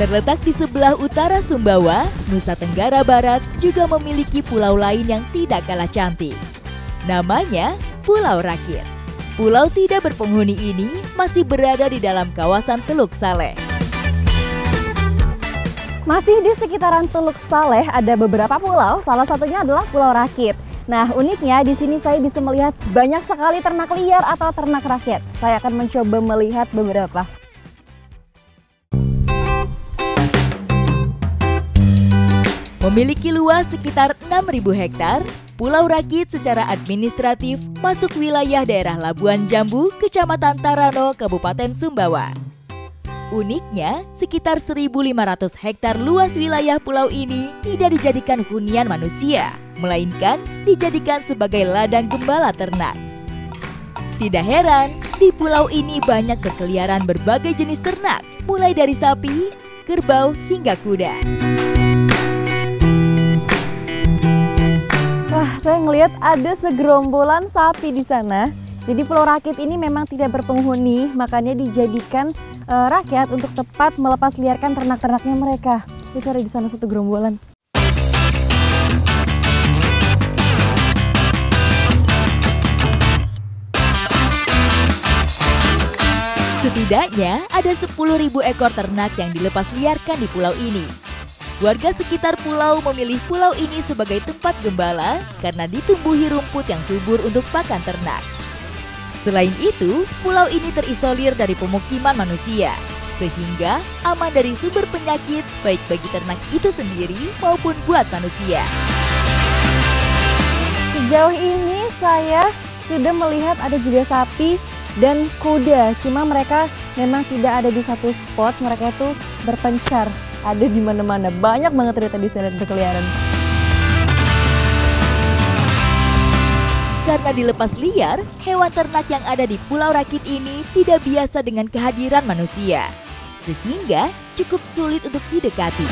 Terletak di sebelah utara Sumbawa, Nusa Tenggara Barat juga memiliki pulau lain yang tidak kalah cantik. Namanya Pulau Rakit. Pulau tidak berpenghuni ini masih berada di dalam kawasan Teluk Saleh. Masih di sekitaran Teluk Saleh ada beberapa pulau, salah satunya adalah Pulau Rakit. Nah, uniknya di sini saya bisa melihat banyak sekali ternak liar atau ternak rakyat. Saya akan mencoba melihat beberapa. Memiliki luas sekitar 6.000 hektar, Pulau Rakit secara administratif masuk wilayah daerah Labuan Jambu, Kecamatan Tarano, Kabupaten Sumbawa. Uniknya, sekitar 1.500 hektar luas wilayah pulau ini tidak dijadikan hunian manusia, melainkan dijadikan sebagai ladang gembala ternak. Tidak heran, di pulau ini banyak berkeliaran berbagai jenis ternak, mulai dari sapi, kerbau, hingga kuda. Wah, saya ngelihat ada segerombolan sapi di sana. Jadi Pulau Rakit ini memang tidak berpenghuni, makanya dijadikan rakyat untuk tepat melepas liarkan ternak-ternaknya mereka. Itu ada di sana satu gerombolan. Setidaknya ada 10.000 ekor ternak yang dilepas liarkan di pulau ini. Warga sekitar pulau memilih pulau ini sebagai tempat gembala karena ditumbuhi rumput yang subur untuk pakan ternak. Selain itu, pulau ini terisolir dari pemukiman manusia, sehingga aman dari sumber penyakit baik bagi ternak itu sendiri maupun buat manusia. Sejauh ini saya sudah melihat ada juga sapi dan kuda, cuma mereka memang tidak ada di satu spot, mereka itu berpencar. Ada di mana-mana, banyak banget ternyata di sana berkeliaran. Karena dilepas liar, hewan ternak yang ada di Pulau Rakit ini tidak biasa dengan kehadiran manusia, sehingga cukup sulit untuk didekati.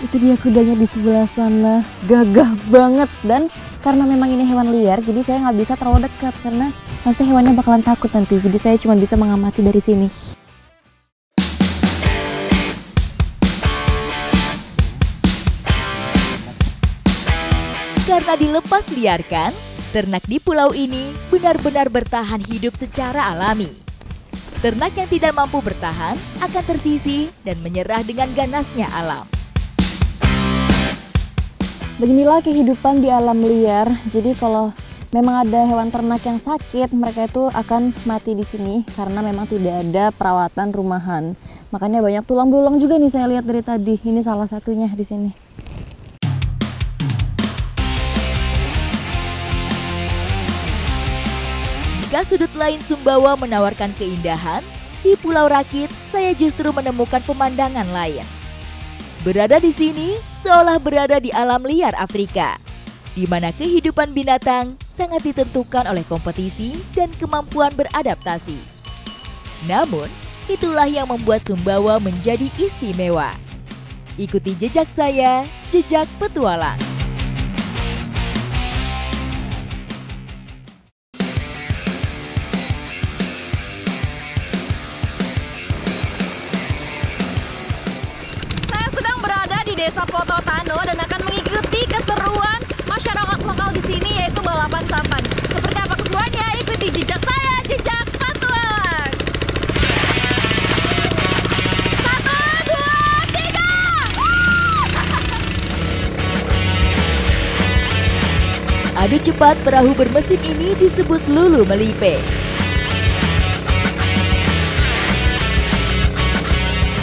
Itu dia kudanya di sebelah sana, gagah banget. Dan karena memang ini hewan liar, jadi saya nggak bisa terlalu dekat karena pasti hewannya bakalan takut nanti. Jadi saya cuma bisa mengamati dari sini. Karena dilepas liarkan, ternak di pulau ini benar-benar bertahan hidup secara alami. Ternak yang tidak mampu bertahan akan tersisih dan menyerah dengan ganasnya alam. Beginilah kehidupan di alam liar. Jadi kalau memang ada hewan ternak yang sakit, mereka itu akan mati di sini karena memang tidak ada perawatan rumahan. Makanya banyak tulang belulang juga nih saya lihat dari tadi. Ini salah satunya di sini. Jika sudut lain Sumbawa menawarkan keindahan, di Pulau Rakit saya justru menemukan pemandangan lain. Berada di sini seolah berada di alam liar Afrika, di mana kehidupan binatang sangat ditentukan oleh kompetisi dan kemampuan beradaptasi. Namun, itulah yang membuat Sumbawa menjadi istimewa. Ikuti jejak saya, jejak petualang. Desa Pototano dan akan mengikuti keseruan masyarakat lokal di sini, yaitu balapan sampan. Seperti apa keseruannya? Ikuti jejak saya, jejak petualang. 1, 2, 3. Adu cepat perahu bermesin ini disebut Lulu Melipe.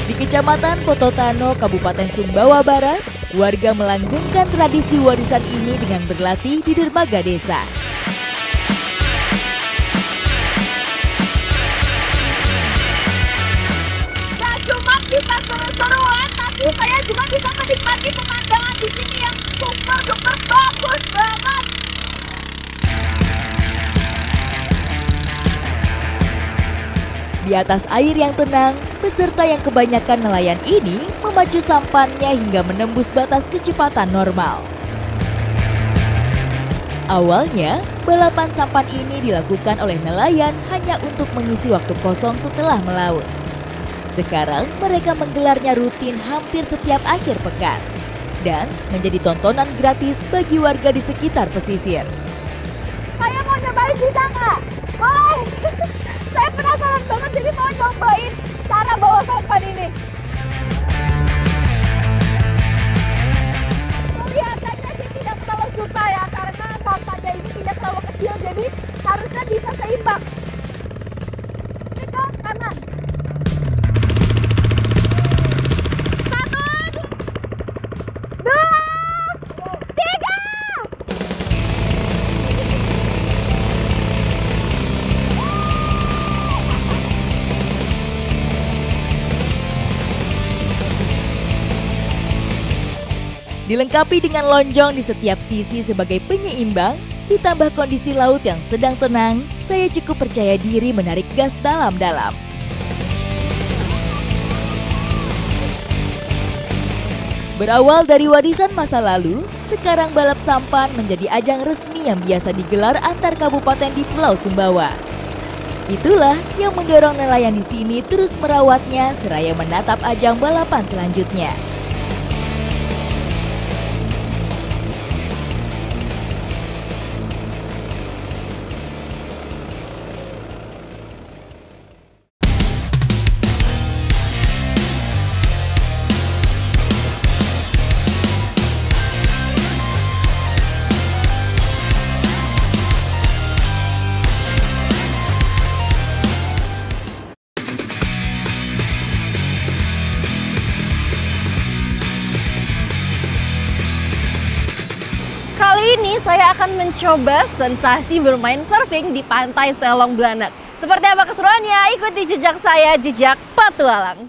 Di Kecamatan Pototano, Kabupaten Sumbawa Barat, warga melanggengkan tradisi warisan ini dengan berlatih di dermaga desa. Nah, cuma bisa seru-seruan, tapi saya juga bisa menikmati pemandangan di sini yang super duper bagus banget. Di atas air yang tenang, peserta yang kebanyakan nelayan ini memacu sampannya hingga menembus batas kecepatan normal. Awalnya, balapan sampan ini dilakukan oleh nelayan hanya untuk mengisi waktu kosong setelah melaut. Sekarang mereka menggelarnya rutin hampir setiap akhir pekan dan menjadi tontonan gratis bagi warga di sekitar pesisir. Saya mau nyobain, bisa nggak? Boleh. Saya penasaran banget, jadi mau cobain cara bawa sampan ini. Kelihatannya sih tidak terlalu susah ya, karena sampannya ini tidak terlalu kecil, jadi harusnya bisa seimbang. Ini ke kanan. 1, 2, 3. Dilengkapi dengan lonjong di setiap sisi sebagai penyeimbang, ditambah kondisi laut yang sedang tenang, saya cukup percaya diri menarik gas dalam-dalam. Berawal dari warisan masa lalu, sekarang balap sampan menjadi ajang resmi yang biasa digelar antar kabupaten di Pulau Sumbawa. Itulah yang mendorong nelayan di sini terus merawatnya seraya menatap ajang balapan selanjutnya. Kali ini saya akan mencoba sensasi bermain surfing di pantai Selong Belanak. Seperti apa keseruannya? Ikuti jejak saya, jejak petualang.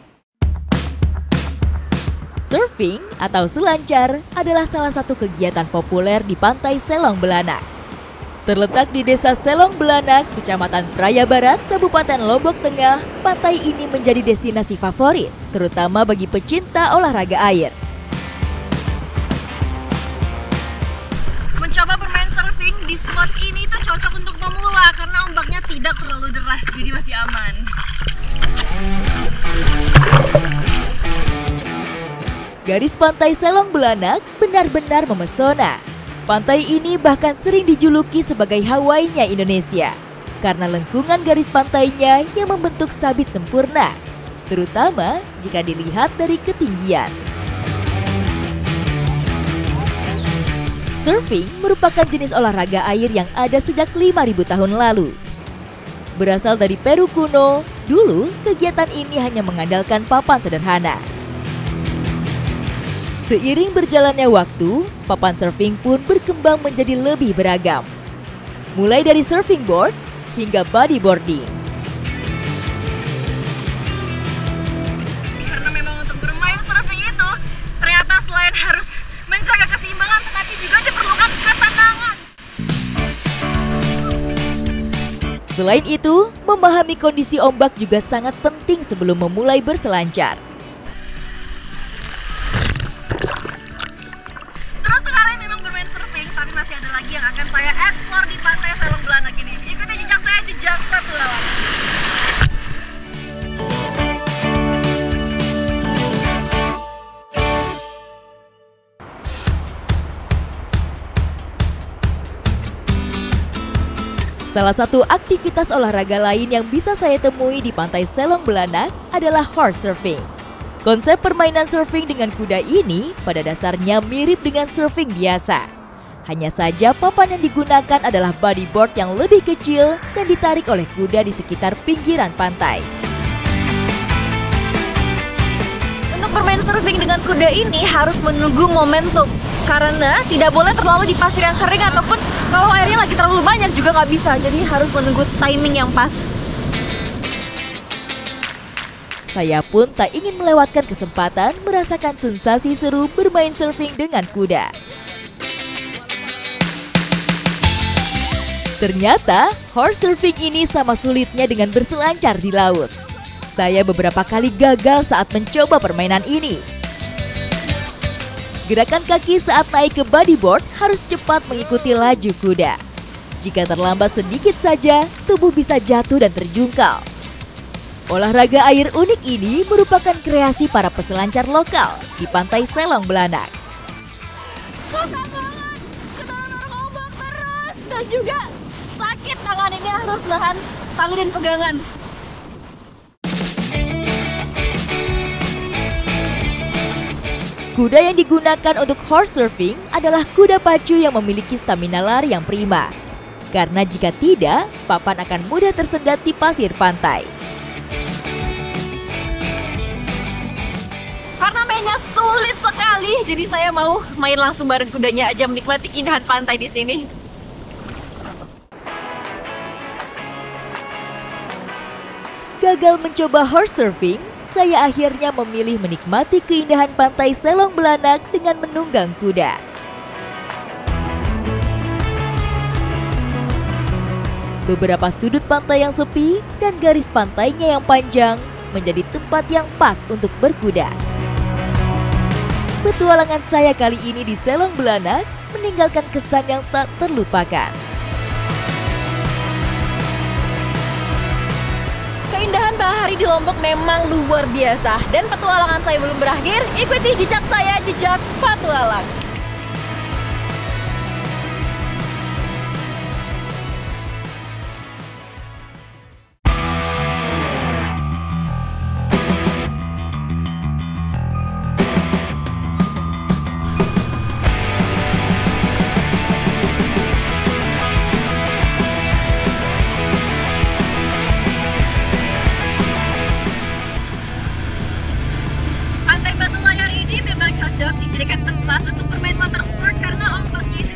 Surfing atau selancar adalah salah satu kegiatan populer di pantai Selong Belanak. Terletak di Desa Selong Belanak, Kecamatan Praia Barat, Kabupaten Lombok Tengah, pantai ini menjadi destinasi favorit, terutama bagi pecinta olahraga air. Mencoba bermain surfing di spot ini tuh cocok untuk pemula karena ombaknya tidak terlalu deras, jadi masih aman. Garis pantai Selong Belanak benar-benar memesona. Pantai ini bahkan sering dijuluki sebagai Hawaii-nya Indonesia karena lengkungan garis pantainya yang membentuk sabit sempurna, terutama jika dilihat dari ketinggian. Surfing merupakan jenis olahraga air yang ada sejak 5.000 tahun lalu. Berasal dari Peru kuno, dulu kegiatan ini hanya mengandalkan papan sederhana. Seiring berjalannya waktu, papan surfing pun berkembang menjadi lebih beragam. Mulai dari surfing board hingga bodyboarding. Karena memang untuk bermain surfing itu ternyata selain harus menjaga keseimbangan, tetapi juga diperlukan ketenangan. Selain itu, memahami kondisi ombak juga sangat penting sebelum memulai berselancar. Seru sekali memang bermain surfing, tapi masih ada lagi yang akan saya eksplor di pantai Selong Belanak ini. Ikuti jejak saya, jejak petualang. Salah satu aktivitas olahraga lain yang bisa saya temui di pantai Selong Belanak adalah horse surfing. Konsep permainan surfing dengan kuda ini pada dasarnya mirip dengan surfing biasa. Hanya saja papan yang digunakan adalah bodyboard yang lebih kecil dan ditarik oleh kuda di sekitar pinggiran pantai. Untuk bermain surfing dengan kuda ini harus menunggu momentum, karena tidak boleh terlalu di pasir yang kering ataupun kalau airnya lagi terlalu banyak juga nggak bisa, jadi harus menunggu timing yang pas. Saya pun tak ingin melewatkan kesempatan merasakan sensasi seru bermain surfing dengan kuda. Ternyata horse surfing ini sama sulitnya dengan berselancar di laut. Saya beberapa kali gagal saat mencoba permainan ini. Gerakan kaki saat naik ke bodyboard harus cepat mengikuti laju kuda. Jika terlambat sedikit saja, tubuh bisa jatuh dan terjungkal. Olahraga air unik ini merupakan kreasi para peselancar lokal di Pantai Selong Belanak. Susah banget, kena ombak terus, dan juga sakit tangan ini, harus nahan tali dan pegangan. Kuda yang digunakan untuk horse surfing adalah kuda pacu yang memiliki stamina lari yang prima. Karena jika tidak, papan akan mudah tersendat di pasir pantai. Karena mainnya sulit sekali, jadi saya mau main langsung bareng kudanya aja, menikmati keindahan pantai di sini. Gagal mencoba horse surfing, saya akhirnya memilih menikmati keindahan pantai Selong Belanak dengan menunggang kuda. Beberapa sudut pantai yang sepi dan garis pantainya yang panjang menjadi tempat yang pas untuk berkuda. Petualangan saya kali ini di Selong Belanak meninggalkan kesan yang tak terlupakan. Keindahan bahari di Lombok memang luar biasa, dan petualangan saya belum berakhir. Ikuti jejak saya, jejak petualang. Pantai Batu Layar ini memang cocok dijadikan tempat untuk bermain water sport karena ombaknya itu